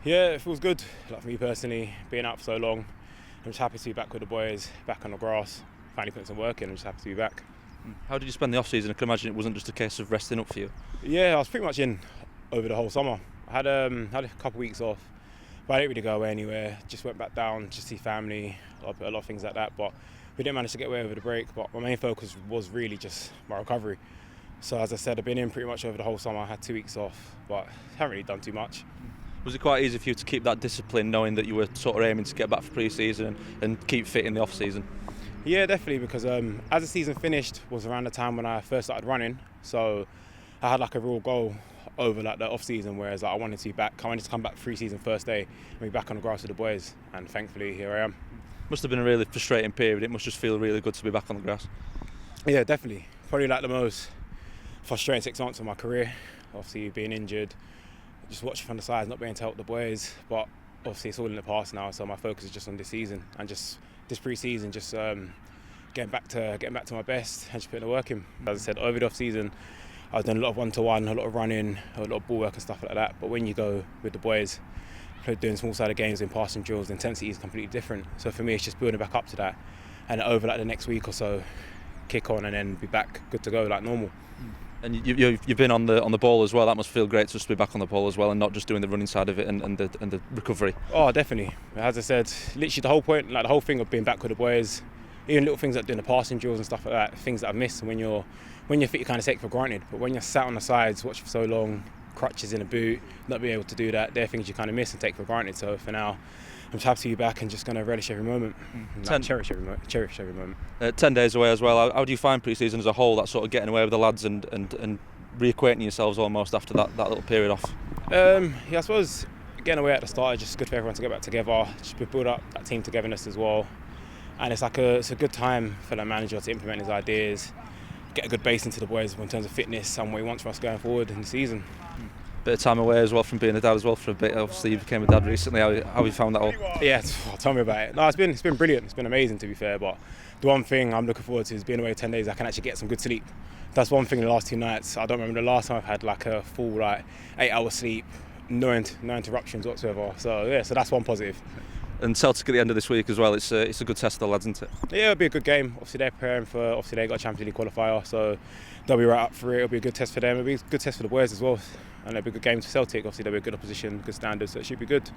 Yeah, it feels good. Like for me personally, being out for so long, I'm just happy to be back with the boys, back on the grass, finally putting some work in. I'm just happy to be back. How did you spend the off-season? I can imagine it wasn't just a case of resting up for you. Yeah, I was pretty much in over the whole summer. I had a couple of weeks off, but I didn't really go away anywhere. Just went back down, just see family, a lot of things like that. But we didn't manage to get away over the break. But my main focus was really just my recovery. So as I said, I've been in pretty much over the whole summer. I had 2 weeks off, but haven't really done too much. Was it quite easy for you to keep that discipline, knowing that you were sort of aiming to get back for pre-season and keep fit in the off-season? Yeah, definitely, because as the season finished was around the time when I first started running. So I had like a real goal over like the off-season, whereas like, I wanted to be back. I wanted to come back pre-season first day and be back on the grass with the boys, and thankfully here I am. Must have been a really frustrating period. It must just feel really good to be back on the grass. Yeah, definitely. Probably like the most frustrating 6 months of my career. Obviously being injured, just watching from the sides, not being able to help the boys, but obviously it's all in the past now, so my focus is just on this season and just this pre-season, just getting back to my best and just putting the work in. As I said, over the off-season I was doing a lot of one-to-one, a lot of running, a lot of ball work and stuff like that, but when you go with the boys doing small-sided games and passing drills, the intensity is completely different. So for me it's just building back up to that, and over like the next week or so kick on and then be back good to go like normal. And you've been on the ball as well. That must feel great to just be back on the ball as well and not just doing the running side of it and the recovery. Oh, definitely. As I said, literally the whole point, like the whole thing of being back with the boys, even little things like doing the passing drills and stuff like that, things that I've missed. When you're fit, you kind of take for granted. But when you're sat on the sides, watching for so long, crutches in a boot, not being able to do that, they're things you kind of miss and take for granted. So for now, I'm just happy to be back and just going to relish every moment, cherish every moment. 10 days away as well. How do you find pre-season as a whole? That sort of getting away with the lads and reacquainting yourselves almost after that little period off. Yeah, I suppose getting away at the start is just good for everyone to get back together, just build up that team togetherness as well. And it's a good time for the manager to implement his ideas, get a good base into the boys in terms of fitness and what he wants for us going forward in the season. Bit of time away as well from being a dad as well for a bit. Obviously you became a dad recently. How have you found that all? Yeah, tell me about it. No, it's been brilliant. It's been amazing, to be fair. But the one thing I'm looking forward to is being away 10 days. I can actually get some good sleep. That's one thing. The last 2 nights, I don't remember the last time I've had like a full 8-hour sleep, no interruptions whatsoever. So yeah, so that's one positive. And Celtic at the end of this week as well. It's a good test for the lads, isn't it? Yeah, it'll be a good game. Obviously they're preparing for. Obviously they got a Champions League qualifier, so they'll be right up for it. It'll be a good test for them. It'll be a good test for the boys as well, and it'll be a good game to Celtic. Obviously they'll be a good opposition, good standards, so it should be good.